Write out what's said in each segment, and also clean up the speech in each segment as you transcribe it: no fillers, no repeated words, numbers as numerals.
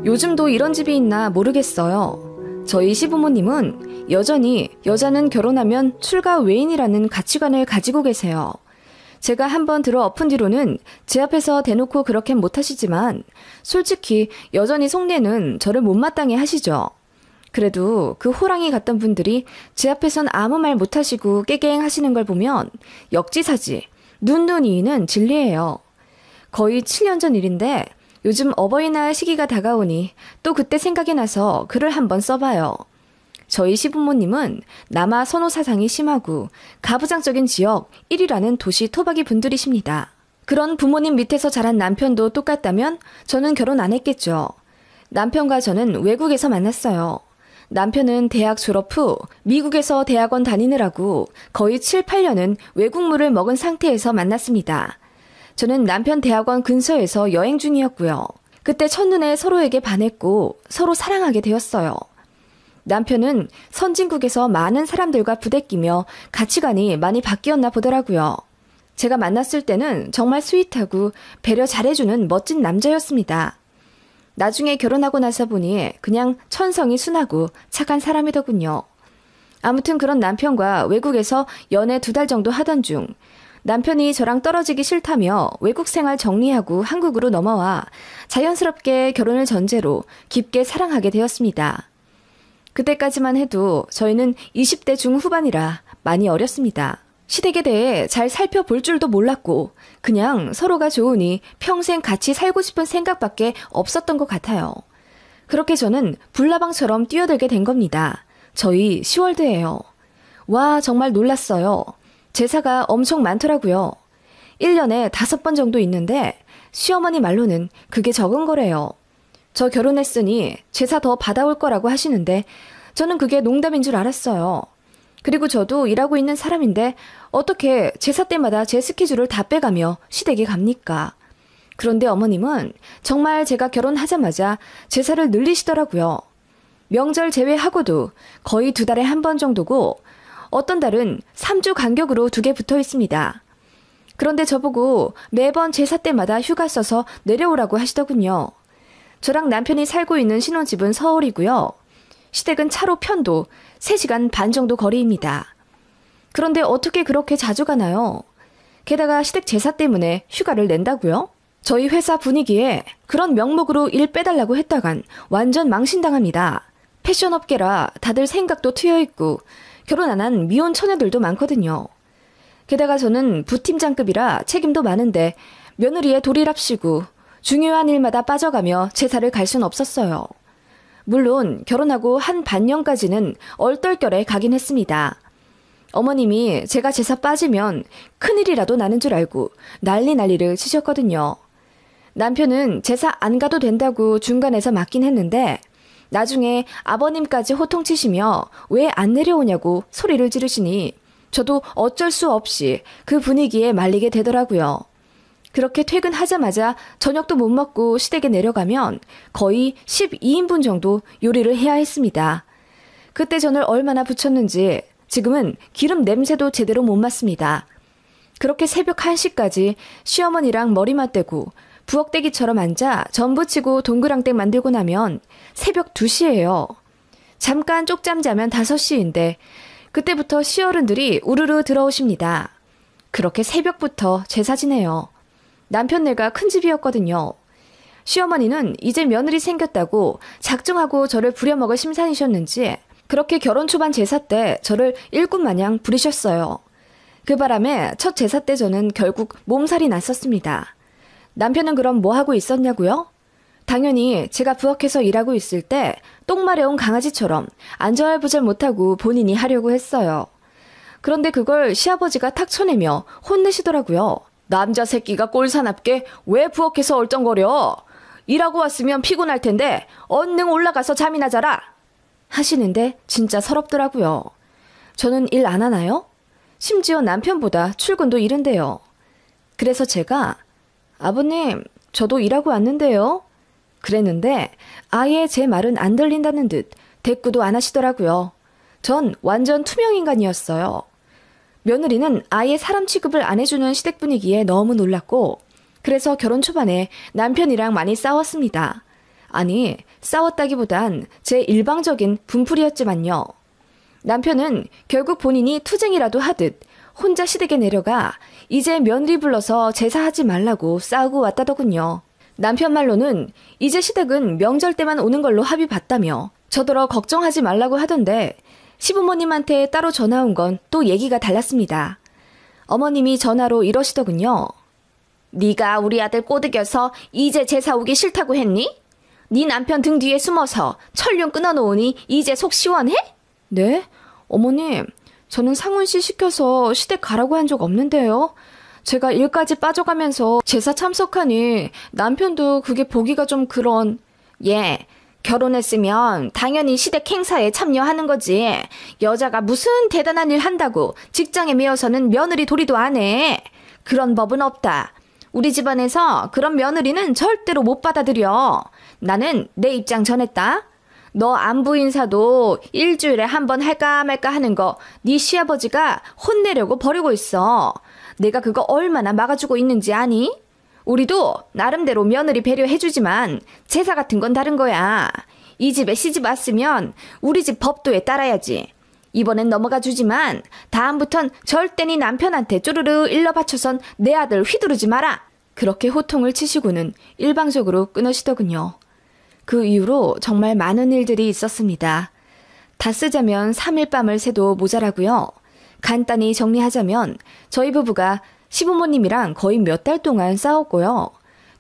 요즘도 이런 집이 있나 모르겠어요. 저희 시부모님은 여전히 여자는 결혼하면 출가 외인이라는 가치관을 가지고 계세요. 제가 한번 들어 엎은 뒤로는 제 앞에서 대놓고 그렇게 못하시지만 솔직히 여전히 속내는 저를 못마땅해 하시죠. 그래도 그 호랑이 같던 분들이 제 앞에선 아무 말 못하시고 깨갱 하시는 걸 보면 역지사지, 눈이는 진리예요. 거의 7년 전 일인데 요즘 어버이날 시기가 다가오니 또 그때 생각이 나서 글을 한번 써봐요. 저희 시부모님은 남아 선호 사상이 심하고 가부장적인 지역 1위라는 도시 토박이 분들이십니다. 그런 부모님 밑에서 자란 남편도 똑같다면 저는 결혼 안 했겠죠. 남편과 저는 외국에서 만났어요. 남편은 대학 졸업 후 미국에서 대학원 다니느라고 거의 7, 8년은 외국물을 먹은 상태에서 만났습니다. 저는 남편 대학원 근처에서 여행 중이었고요. 그때 첫눈에 서로에게 반했고 서로 사랑하게 되었어요. 남편은 선진국에서 많은 사람들과 부대끼며 가치관이 많이 바뀌었나 보더라고요. 제가 만났을 때는 정말 스윗하고 배려 잘해주는 멋진 남자였습니다. 나중에 결혼하고 나서 보니 그냥 천성이 순하고 착한 사람이더군요. 아무튼 그런 남편과 외국에서 연애 2달 정도 하던 중 남편이 저랑 떨어지기 싫다며 외국 생활 정리하고 한국으로 넘어와 자연스럽게 결혼을 전제로 깊게 사랑하게 되었습니다. 그때까지만 해도 저희는 20대 중후반이라 많이 어렸습니다. 시댁에 대해 잘 살펴볼 줄도 몰랐고 그냥 서로가 좋으니 평생 같이 살고 싶은 생각밖에 없었던 것 같아요. 그렇게 저는 불나방처럼 뛰어들게 된 겁니다. 저희 10월드예요. 와, 정말 놀랐어요. 제사가 엄청 많더라고요. 1년에 5번 정도 있는데 시어머니 말로는 그게 적은 거래요. 저 결혼했으니 제사 더 받아올 거라고 하시는데 저는 그게 농담인 줄 알았어요. 그리고 저도 일하고 있는 사람인데 어떻게 제사 때마다 제 스케줄을 다 빼가며 시댁에 갑니까? 그런데 어머님은 정말 제가 결혼하자마자 제사를 늘리시더라고요. 명절 제외하고도 거의 2달에 1번 정도고 어떤 달은 3주 간격으로 2개 붙어 있습니다. 그런데 저보고 매번 제사 때마다 휴가 써서 내려오라고 하시더군요. 저랑 남편이 살고 있는 신혼집은 서울이고요. 시댁은 차로 편도 3시간 반 정도 거리입니다. 그런데 어떻게 그렇게 자주 가나요? 게다가 시댁 제사 때문에 휴가를 낸다고요? 저희 회사 분위기에 그런 명목으로 일 빼달라고 했다간 완전 망신당합니다. 패션업계라 다들 생각도 트여있고 결혼 안 한 미혼 처녀들도 많거든요. 게다가 저는 부팀장급이라 책임도 많은데 며느리의 도리랍시고 중요한 일마다 빠져가며 제사를 갈 순 없었어요. 물론 결혼하고 한 반년까지는 얼떨결에 가긴 했습니다. 어머님이 제가 제사 빠지면 큰일이라도 나는 줄 알고 난리를 치셨거든요. 남편은 제사 안 가도 된다고 중간에서 맞긴 했는데 나중에 아버님까지 호통치시며 왜 안 내려오냐고 소리를 지르시니 저도 어쩔 수 없이 그 분위기에 말리게 되더라고요. 그렇게 퇴근하자마자 저녁도 못 먹고 시댁에 내려가면 거의 12인분 정도 요리를 해야 했습니다. 그때 전을 얼마나 부쳤는지 지금은 기름 냄새도 제대로 못 맡습니다. 그렇게 새벽 1시까지 시어머니랑 머리 맞대고 부엌대기처럼 앉아 전 부치고 동그랑땡 만들고 나면 새벽 2시예요. 잠깐 쪽잠 자면 5시인데 그때부터 시어른들이 우르르 들어오십니다. 그렇게 새벽부터 제사 지내요. 남편네가 큰 집이었거든요. 시어머니는 이제 며느리 생겼다고 작정하고 저를 부려먹을 심산이셨는지 그렇게 결혼 초반 제사 때 저를 일꾼 마냥 부리셨어요. 그 바람에 첫 제사 때 저는 결국 몸살이 났었습니다. 남편은 그럼 뭐 하고 있었냐고요? 당연히 제가 부엌에서 일하고 있을 때 똥 마려운 강아지처럼 안절부절 못하고 본인이 하려고 했어요. 그런데 그걸 시아버지가 탁 쳐내며 혼내시더라고요. 남자 새끼가 꼴사납게 왜 부엌에서 얼쩡거려? 일하고 왔으면 피곤할 텐데 얼른 올라가서 잠이나 자라! 하시는데 진짜 서럽더라고요. 저는 일 안 하나요? 심지어 남편보다 출근도 이른데요. 그래서 제가 아버님, 저도 일하고 왔는데요. 그랬는데 아예 제 말은 안 들린다는 듯 대꾸도 안 하시더라고요. 전 완전 투명인간이었어요. 며느리는 아예 사람 취급을 안 해주는 시댁 분위기에 너무 놀랐고 그래서 결혼 초반에 남편이랑 많이 싸웠습니다. 아니, 싸웠다기보단 제 일방적인 분풀이였지만요. 남편은 결국 본인이 투쟁이라도 하듯 혼자 시댁에 내려가 이제 며느리 불러서 제사하지 말라고 싸우고 왔다더군요. 남편 말로는 이제 시댁은 명절 때만 오는 걸로 합의 봤다며 저더러 걱정하지 말라고 하던데 시부모님한테 따로 전화 온 건 또 얘기가 달랐습니다. 어머님이 전화로 이러시더군요. 네가 우리 아들 꼬드겨서 이제 제사 오기 싫다고 했니? 네 남편 등 뒤에 숨어서 천륜 끊어놓으니 이제 속 시원해? 네? 어머님, 저는 상훈 씨 시켜서 시댁 가라고 한 적 없는데요. 제가 일까지 빠져가면서 제사 참석하니 남편도 그게 보기가 좀 그런... 예, 결혼했으면 당연히 시댁 행사에 참여하는 거지. 여자가 무슨 대단한 일 한다고 직장에 매여서는 며느리 도리도 안 해. 그런 법은 없다. 우리 집안에서 그런 며느리는 절대로 못 받아들여. 나는 내 입장 전했다. 너 안부 인사도 일주일에 한 번 할까 말까 하는 거 네 시아버지가 혼내려고 버리고 있어. 내가 그거 얼마나 막아주고 있는지 아니? 우리도 나름대로 며느리 배려해주지만 제사 같은 건 다른 거야. 이 집에 시집 왔으면 우리 집 법도에 따라야지. 이번엔 넘어가 주지만 다음부턴 절대 네 남편한테 쪼르르 일러 바쳐선 내 아들 휘두르지 마라. 그렇게 호통을 치시고는 일방적으로 끊으시더군요. 그 이후로 정말 많은 일들이 있었습니다. 다 쓰자면 3일 밤을 새도 모자라고요. 간단히 정리하자면 저희 부부가 시부모님이랑 거의 몇 달 동안 싸웠고요.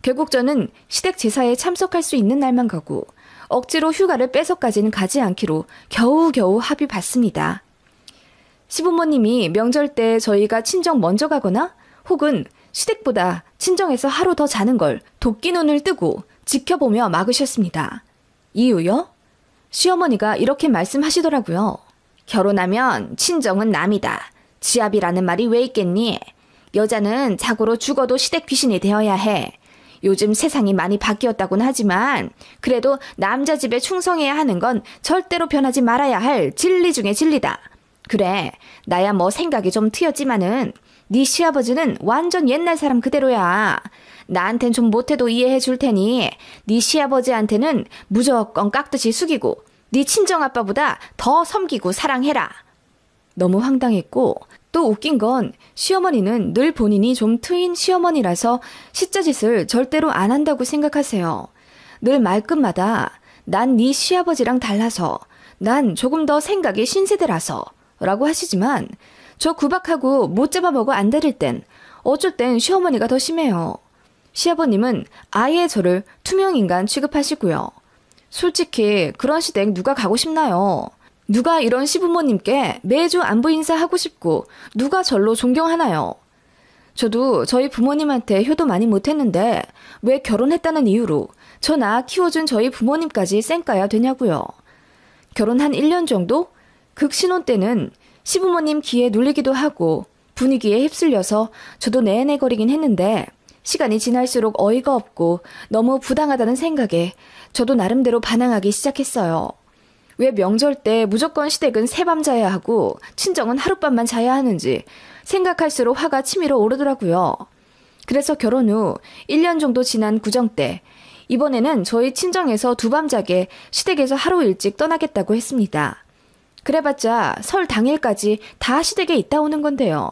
결국 저는 시댁 제사에 참석할 수 있는 날만 가고 억지로 휴가를 빼서까지는 가지 않기로 겨우겨우 합의 봤습니다. 시부모님이 명절 때 저희가 친정 먼저 가거나 혹은 시댁보다 친정에서 하루 더 자는 걸 도끼 눈을 뜨고 지켜보며 막으셨습니다. 이유요? 시어머니가 이렇게 말씀하시더라고요. 결혼하면 친정은 남이다. 지압이라는 말이 왜 있겠니? 여자는 자고로 죽어도 시댁 귀신이 되어야 해. 요즘 세상이 많이 바뀌었다고는 하지만 그래도 남자 집에 충성해야 하는 건 절대로 변하지 말아야 할 진리 중의 진리다. 그래, 나야 뭐 생각이 좀 트였지만은 네 시아버지는 완전 옛날 사람 그대로야. 나한텐 좀 못해도 이해해 줄 테니 네 시아버지한테는 무조건 깍듯이 숙이고 네 친정아빠보다 더 섬기고 사랑해라. 너무 황당했고 또 웃긴 건 시어머니는 늘 본인이 좀 트인 시어머니라서 시짜짓을 절대로 안 한다고 생각하세요. 늘 말끝마다 난 네 시아버지랑 달라서, 난 조금 더 생각이 신세대라서 라고 하시지만 저 구박하고 못 잡아먹어 안 들을 땐 어쩔 땐 시어머니가 더 심해요. 시아버님은 아예 저를 투명인간 취급하시고요. 솔직히 그런 시댁 누가 가고 싶나요? 누가 이런 시부모님께 매주 안부 인사하고 싶고 누가 절로 존경하나요? 저도 저희 부모님한테 효도 많이 못했는데 왜 결혼했다는 이유로 저 낳아 키워준 저희 부모님까지 쌩까야 되냐고요. 결혼 한 1년 정도? 극신혼 때는 시부모님 기에 눌리기도 하고 분위기에 휩쓸려서 저도 내내거리긴 했는데 시간이 지날수록 어이가 없고 너무 부당하다는 생각에 저도 나름대로 반항하기 시작했어요. 왜 명절 때 무조건 시댁은 새밤 자야 하고 친정은 하룻밤만 자야 하는지 생각할수록 화가 치밀어 오르더라고요. 그래서 결혼 후 1년 정도 지난 구정 때 이번에는 저희 친정에서 두밤 자게 시댁에서 하루 일찍 떠나겠다고 했습니다. 그래봤자 설 당일까지 다 시댁에 있다 오는 건데요.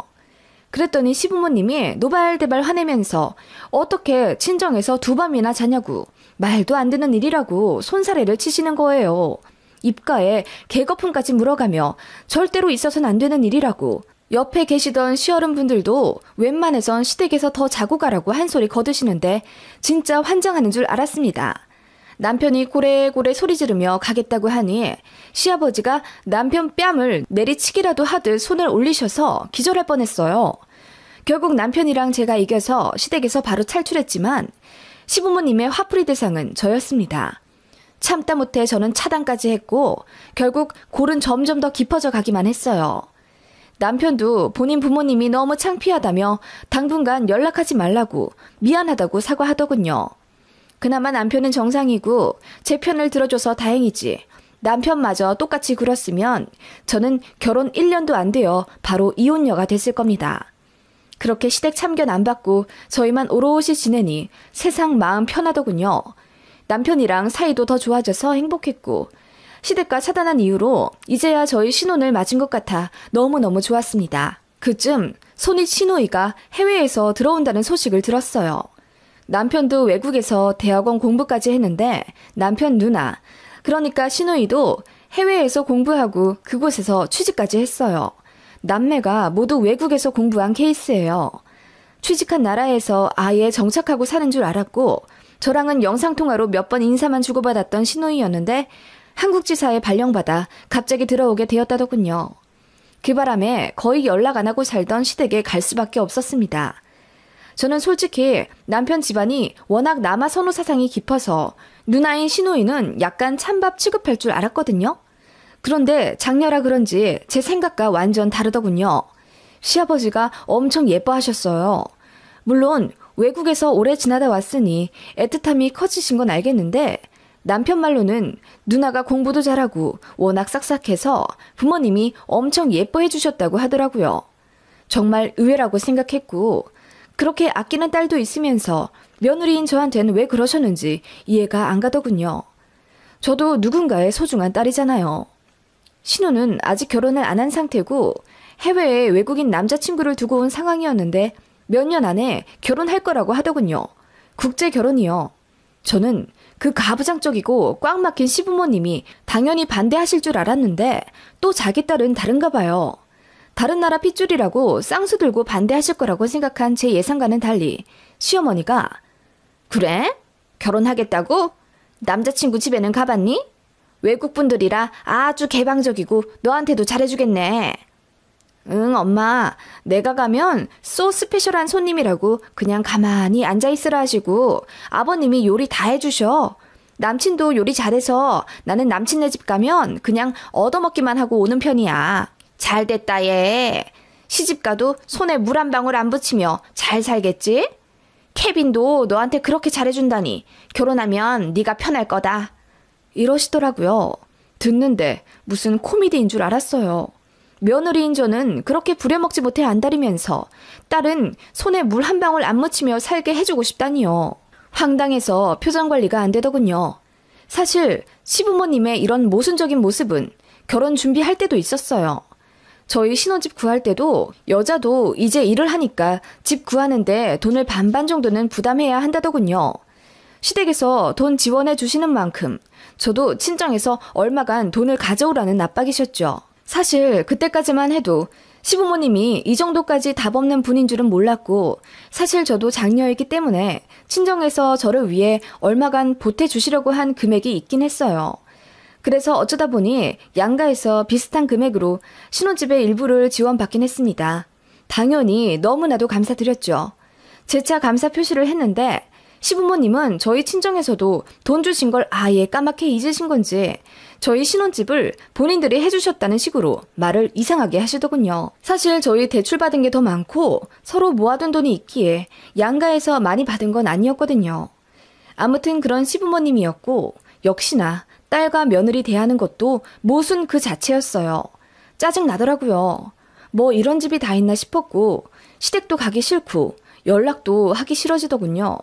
그랬더니 시부모님이 노발대발 화내면서 어떻게 친정에서 두밤이나 자냐고 말도 안 되는 일이라고 손사래를 치시는 거예요. 입가에 개거품까지 물어가며 절대로 있어서는 안 되는 일이라고 옆에 계시던 시어른분들도 웬만해선 시댁에서 더 자고 가라고 한 소리 거드시는데 진짜 환장하는 줄 알았습니다. 남편이 고래고래 소리 지르며 가겠다고 하니 시아버지가 남편 뺨을 내리치기라도 하듯 손을 올리셔서 기절할 뻔했어요. 결국 남편이랑 제가 이겨서 시댁에서 바로 탈출했지만 시부모님의 화풀이 대상은 저였습니다. 참다 못해 저는 차단까지 했고 결국 골은 점점 더 깊어져 가기만 했어요. 남편도 본인 부모님이 너무 창피하다며 당분간 연락하지 말라고 미안하다고 사과하더군요. 그나마 남편은 정상이고 제 편을 들어줘서 다행이지. 남편마저 똑같이 굴었으면 저는 결혼 1년도 안 되어 바로 이혼녀가 됐을 겁니다. 그렇게 시댁 참견 안 받고 저희만 오롯이 지내니 세상 마음 편하더군요. 남편이랑 사이도 더 좋아져서 행복했고 시댁과 차단한 이후로 이제야 저희 신혼을 맞은 것 같아 너무너무 좋았습니다. 그쯤 손익 시누이가 해외에서 들어온다는 소식을 들었어요. 남편도 외국에서 대학원 공부까지 했는데 남편 누나, 그러니까 시누이도 해외에서 공부하고 그곳에서 취직까지 했어요. 남매가 모두 외국에서 공부한 케이스예요. 취직한 나라에서 아예 정착하고 사는 줄 알았고 저랑은 영상통화로 몇 번 인사만 주고받았던 시누이였는데 한국지사에 발령받아 갑자기 들어오게 되었다더군요. 그 바람에 거의 연락 안 하고 살던 시댁에 갈 수밖에 없었습니다. 저는 솔직히 남편 집안이 워낙 남아 선호 사상이 깊어서 누나인 시누이는 약간 찬밥 취급할 줄 알았거든요. 그런데 장녀라 그런지 제 생각과 완전 다르더군요. 시아버지가 엄청 예뻐하셨어요. 물론 외국에서 오래 지나다 왔으니 애틋함이 커지신 건 알겠는데 남편 말로는 누나가 공부도 잘하고 워낙 싹싹해서 부모님이 엄청 예뻐해 주셨다고 하더라고요. 정말 의외라고 생각했고 그렇게 아끼는 딸도 있으면서 며느리인 저한테는 왜 그러셨는지 이해가 안 가더군요. 저도 누군가의 소중한 딸이잖아요. 신우는 아직 결혼을 안 한 상태고 해외에 외국인 남자친구를 두고 온 상황이었는데 몇 년 안에 결혼할 거라고 하더군요. 국제 결혼이요. 저는 그 가부장적이고 꽉 막힌 시부모님이 당연히 반대하실 줄 알았는데 또 자기 딸은 다른가 봐요. 다른 나라 핏줄이라고 쌍수 들고 반대하실 거라고 생각한 제 예상과는 달리 시어머니가 그래? 결혼하겠다고? 남자친구 집에는 가봤니? 외국분들이라 아주 개방적이고 너한테도 잘해주겠네. 응, 엄마. 내가 가면 소 스페셜한 손님이라고 그냥 가만히 앉아있으라 하시고 아버님이 요리 다 해주셔. 남친도 요리 잘해서 나는 남친네 집 가면 그냥 얻어먹기만 하고 오는 편이야. 잘됐다 얘. 시집가도 손에 물 한 방울 안 붙이며 잘 살겠지? 케빈도 너한테 그렇게 잘해준다니 결혼하면 네가 편할 거다. 이러시더라고요. 듣는데 무슨 코미디인 줄 알았어요. 며느리인 저는 그렇게 부려먹지 못해 안달이면서 딸은 손에 물 한 방울 안 묻히며 살게 해주고 싶다니요. 황당해서 표정 관리가 안 되더군요. 사실 시부모님의 이런 모순적인 모습은 결혼 준비할 때도 있었어요. 저희 신혼집 구할 때도 여자도 이제 일을 하니까 집 구하는데 돈을 반반 정도는 부담해야 한다더군요. 시댁에서 돈 지원해 주시는 만큼 저도 친정에서 얼마간 돈을 가져오라는 압박이셨죠. 사실 그때까지만 해도 시부모님이 이 정도까지 답 없는 분인 줄은 몰랐고 사실 저도 장녀이기 때문에 친정에서 저를 위해 얼마간 보태주시려고 한 금액이 있긴 했어요. 그래서 어쩌다 보니 양가에서 비슷한 금액으로 신혼집의 일부를 지원받긴 했습니다. 당연히 너무나도 감사드렸죠. 재차 감사 표시를 했는데 시부모님은 저희 친정에서도 돈 주신 걸 아예 까맣게 잊으신 건지 저희 신혼집을 본인들이 해주셨다는 식으로 말을 이상하게 하시더군요. 사실 저희 대출받은 게 더 많고 서로 모아둔 돈이 있기에 양가에서 많이 받은 건 아니었거든요. 아무튼 그런 시부모님이었고 역시나 딸과 며느리 대하는 것도 모순 그 자체였어요. 짜증 나더라고요. 뭐 이런 집이 다 있나 싶었고 시댁도 가기 싫고 연락도 하기 싫어지더군요.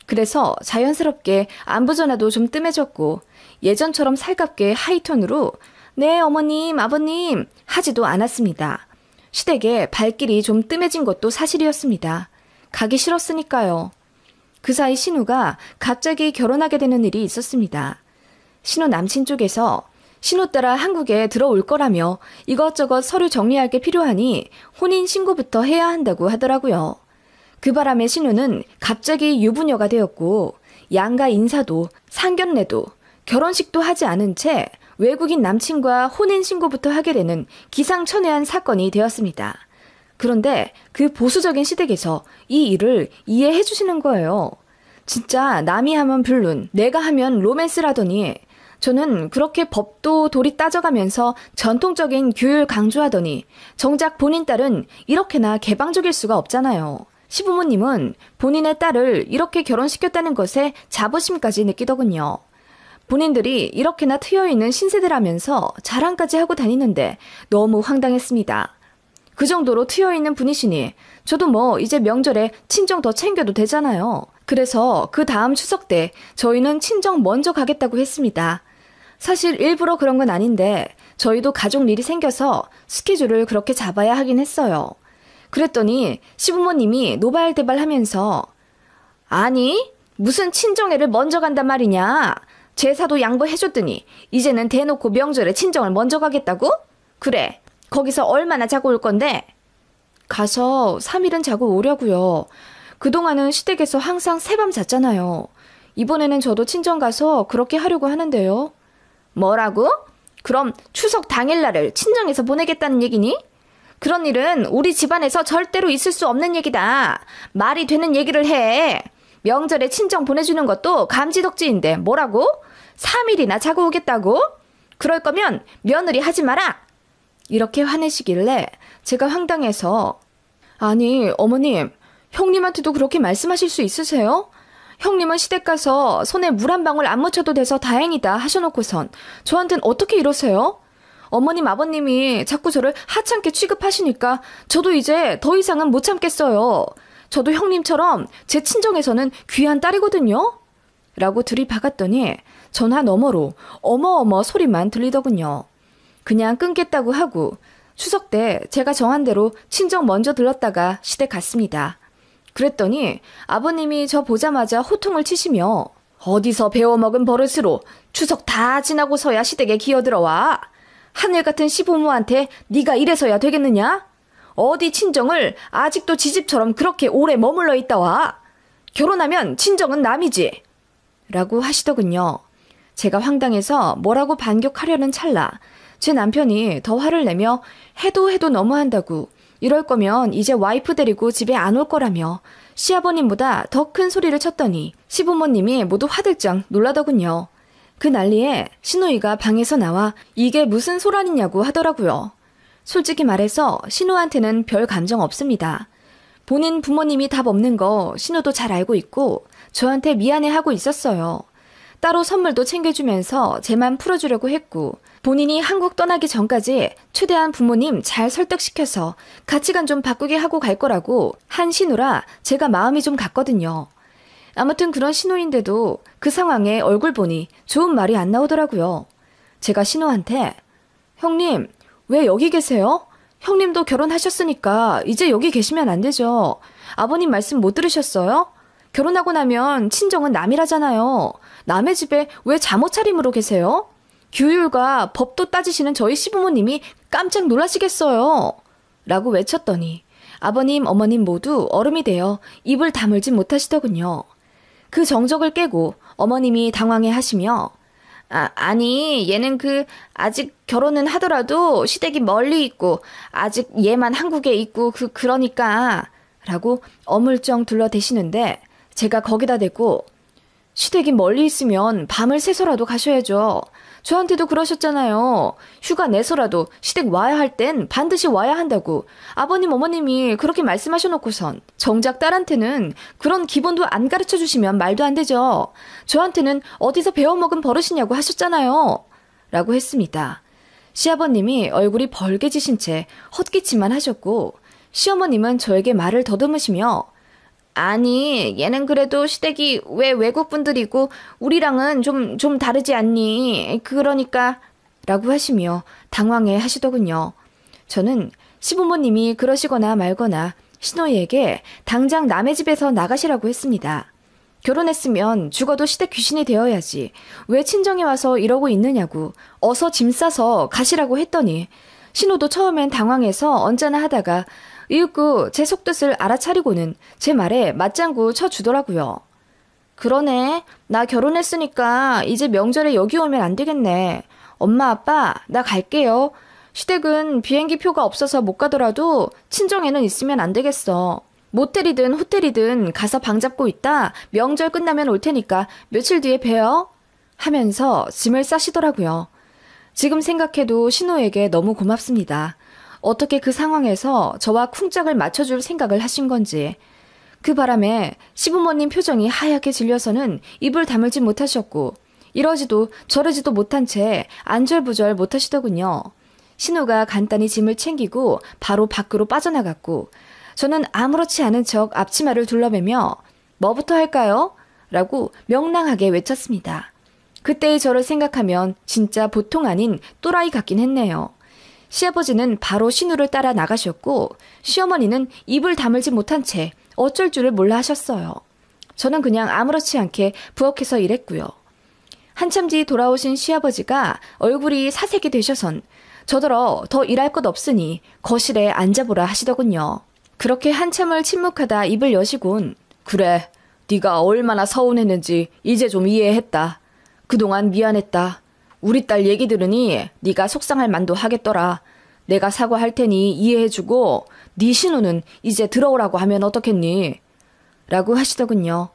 그래서 자연스럽게 안부 전화도 좀 뜸해졌고 예전처럼 살갑게 하이톤으로 네 어머님 아버님 하지도 않았습니다. 시댁에 발길이 좀 뜸해진 것도 사실이었습니다. 가기 싫었으니까요. 그 사이 신우가 갑자기 결혼하게 되는 일이 있었습니다. 신우 남친 쪽에서 신우 따라 한국에 들어올 거라며 이것저것 서류 정리할 게 필요하니 혼인신고부터 해야 한다고 하더라고요. 그 바람에 신우는 갑자기 유부녀가 되었고 양가 인사도 상견례도 결혼식도 하지 않은 채 외국인 남친과 혼인신고부터 하게 되는 기상천외한 사건이 되었습니다. 그런데 그 보수적인 시댁에서 이 일을 이해해 주시는 거예요. 진짜 남이 하면 불륜, 내가 하면 로맨스라더니 저는 그렇게 법도 도리 따져가면서 전통적인 규율 강조하더니 정작 본인 딸은 이렇게나 개방적일 수가 없잖아요. 시부모님은 본인의 딸을 이렇게 결혼시켰다는 것에 자부심까지 느끼더군요. 본인들이 이렇게나 트여있는 신세대라면서 자랑까지 하고 다니는데 너무 황당했습니다. 그 정도로 트여있는 분이시니 저도 뭐 이제 명절에 친정 더 챙겨도 되잖아요. 그래서 그 다음 추석 때 저희는 친정 먼저 가겠다고 했습니다. 사실 일부러 그런 건 아닌데 저희도 가족 일이 생겨서 스케줄을 그렇게 잡아야 하긴 했어요. 그랬더니 시부모님이 노발대발하면서 아니 무슨 친정애를 먼저 간단 말이냐. 제사도 양보해줬더니 이제는 대놓고 명절에 친정을 먼저 가겠다고? 그래 거기서 얼마나 자고 올 건데? 가서 3일은 자고 오려고요. 그동안은 시댁에서 항상 새밤 잤잖아요. 이번에는 저도 친정 가서 그렇게 하려고 하는데요. 뭐라고? 그럼 추석 당일날을 친정에서 보내겠다는 얘기니? 그런 일은 우리 집안에서 절대로 있을 수 없는 얘기다. 말이 되는 얘기를 해. 명절에 친정 보내주는 것도 감지덕지인데 뭐라고? 3일이나 자고 오겠다고? 그럴 거면 며느리 하지 마라. 이렇게 화내시길래 제가 황당해서 아니 어머님 형님한테도 그렇게 말씀하실 수 있으세요? 형님은 시댁 가서 손에 물 한 방울 안 묻혀도 돼서 다행이다 하셔놓고선 저한텐 어떻게 이러세요? 어머님 아버님이 자꾸 저를 하찮게 취급하시니까 저도 이제 더 이상은 못 참겠어요. 저도 형님처럼 제 친정에서는 귀한 딸이거든요. 라고 들이박았더니 전화 너머로 어머어머 소리만 들리더군요. 그냥 끊겠다고 하고 추석 때 제가 정한 대로 친정 먼저 들렀다가 시댁 갔습니다. 그랬더니 아버님이 저 보자마자 호통을 치시며 어디서 배워먹은 버릇으로 추석 다 지나고서야 시댁에 기어들어와. 하늘 같은 시부모한테 네가 이래서야 되겠느냐? 어디 친정을 아직도 지집처럼 그렇게 오래 머물러 있다 와. 결혼하면 친정은 남이지. 라고 하시더군요. 제가 황당해서 뭐라고 반격하려는 찰나 제 남편이 더 화를 내며 해도 너무한다고 이럴 거면 이제 와이프 데리고 집에 안 올 거라며 시아버님보다 더 큰 소리를 쳤더니 시부모님이 모두 화들짝 놀라더군요. 그 난리에 시누이가 방에서 나와 이게 무슨 소란이냐고 하더라고요. 솔직히 말해서 신우한테는 별 감정 없습니다. 본인 부모님이 답 없는 거 신우도 잘 알고 있고 저한테 미안해하고 있었어요. 따로 선물도 챙겨주면서 제 맘 풀어주려고 했고 본인이 한국 떠나기 전까지 최대한 부모님 잘 설득시켜서 가치관 좀 바꾸게 하고 갈 거라고 한 신우라 제가 마음이 좀 갔거든요. 아무튼 그런 신우인데도 그 상황에 얼굴 보니 좋은 말이 안 나오더라고요. 제가 신우한테 형님 왜 여기 계세요? 형님도 결혼하셨으니까 이제 여기 계시면 안 되죠. 아버님 말씀 못 들으셨어요? 결혼하고 나면 친정은 남이라잖아요. 남의 집에 왜 잠옷 차림으로 계세요? 규율과 법도 따지시는 저희 시부모님이 깜짝 놀라시겠어요. 라고 외쳤더니 아버님, 어머님 모두 얼음이 되어 입을 다물지 못하시더군요. 그 정적을 깨고 어머님이 당황해 하시며 아니 얘는 아직 결혼은 하더라도 시댁이 멀리 있고 아직 얘만 한국에 있고 그러니까 라고 어물쩡 둘러대시는데 제가 거기다 대고 시댁이 멀리 있으면 밤을 새서라도 가셔야죠. 저한테도 그러셨잖아요. 휴가 내서라도 시댁 와야 할 땐 반드시 와야 한다고. 아버님 어머님이 그렇게 말씀하셔놓고선 정작 딸한테는 그런 기본도 안 가르쳐 주시면 말도 안 되죠. 저한테는 어디서 배워먹은 버릇이냐고 하셨잖아요. 라고 했습니다. 시아버님이 얼굴이 벌개지신 채 헛기침만 하셨고 시어머님은 저에게 말을 더듬으시며 아니 얘는 그래도 시댁이 왜 외국분들이고 우리랑은 좀 다르지 않니? 그러니까 라고 하시며 당황해 하시더군요. 저는 시부모님이 그러시거나 말거나 신우이에게 당장 남의 집에서 나가시라고 했습니다. 결혼했으면 죽어도 시댁 귀신이 되어야지 왜 친정에 와서 이러고 있느냐고 어서 짐 싸서 가시라고 했더니 신우도 처음엔 당황해서 언짢아 하다가 이윽고 제 속뜻을 알아차리고는 제 말에 맞장구 쳐주더라고요. 그러네. 나 결혼했으니까 이제 명절에 여기 오면 안 되겠네. 엄마 아빠 나 갈게요. 시댁은 비행기 표가 없어서 못 가더라도 친정에는 있으면 안 되겠어. 모텔이든 호텔이든 가서 방 잡고 있다 명절 끝나면 올 테니까 며칠 뒤에 봬요. 하면서 짐을 싸시더라고요. 지금 생각해도 신우에게 너무 고맙습니다. 어떻게 그 상황에서 저와 쿵짝을 맞춰줄 생각을 하신 건지. 그 바람에 시부모님 표정이 하얗게 질려서는 입을 다물지 못하셨고 이러지도 저러지도 못한 채 안절부절 못하시더군요. 신우가 간단히 짐을 챙기고 바로 밖으로 빠져나갔고 저는 아무렇지 않은 척 앞치마를 둘러매며 뭐부터 할까요? 라고 명랑하게 외쳤습니다. 그때의 저를 생각하면 진짜 보통 아닌 또라이 같긴 했네요. 시아버지는 바로 신우를 따라 나가셨고 시어머니는 입을 다물지 못한 채 어쩔 줄을 몰라 하셨어요. 저는 그냥 아무렇지 않게 부엌에서 일했고요. 한참 뒤 돌아오신 시아버지가 얼굴이 사색이 되셔선 저더러 더 일할 것 없으니 거실에 앉아보라 하시더군요. 그렇게 한참을 침묵하다 입을 여시곤 그래, 네가 얼마나 서운했는지 이제 좀 이해했다. 그동안 미안했다. 우리 딸 얘기 들으니 네가 속상할 만도 하겠더라. 내가 사과할 테니 이해해주고 네 신우는 이제 들어오라고 하면 어떻겠니? 라고 하시더군요.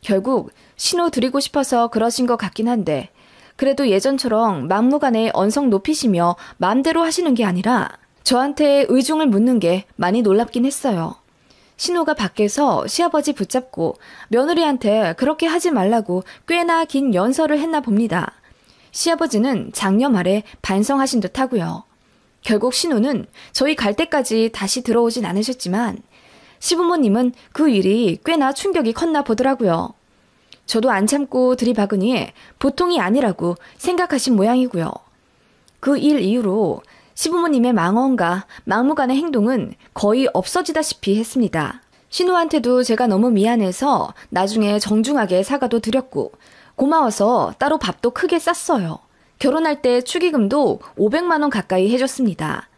결국 신우 드리고 싶어서 그러신 것 같긴 한데 그래도 예전처럼 막무가내 언성 높이시며 마음대로 하시는 게 아니라 저한테 의중을 묻는 게 많이 놀랍긴 했어요. 신우가 밖에서 시아버지 붙잡고 며느리한테 그렇게 하지 말라고 꽤나 긴 연설을 했나 봅니다. 시아버지는 장녀 말에 반성하신 듯 하고요. 결국 신우는 저희 갈 때까지 다시 들어오진 않으셨지만 시부모님은 그 일이 꽤나 충격이 컸나 보더라고요. 저도 안 참고 들이박으니 보통이 아니라고 생각하신 모양이고요. 그 일 이후로 시부모님의 망언과 막무가내 행동은 거의 없어지다시피 했습니다. 신우한테도 제가 너무 미안해서 나중에 정중하게 사과도 드렸고 고마워서 따로 밥도 크게 쌌어요. 결혼할 때 축의금도 500만 원 가까이 해줬습니다.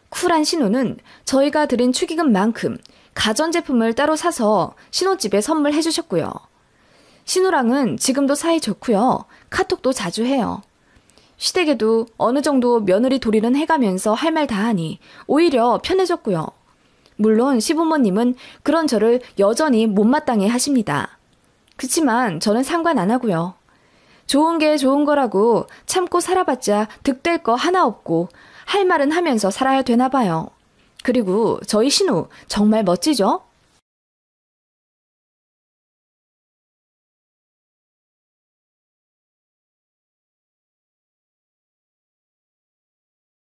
쿨한 신우는 저희가 드린 축의금만큼 가전제품을 따로 사서 신혼집에 선물해 주셨고요. 신우랑은 지금도 사이 좋고요. 카톡도 자주 해요. 시댁에도 어느 정도 며느리 도리는 해가면서 할 말 다 하니 오히려 편해졌고요. 물론 시부모님은 그런 저를 여전히 못마땅해 하십니다. 그치만 저는 상관 안 하고요. 좋은 게 좋은 거라고 참고 살아봤자 득될 거 하나 없고 할 말은 하면서 살아야 되나 봐요. 그리고 저희 신우 정말 멋지죠?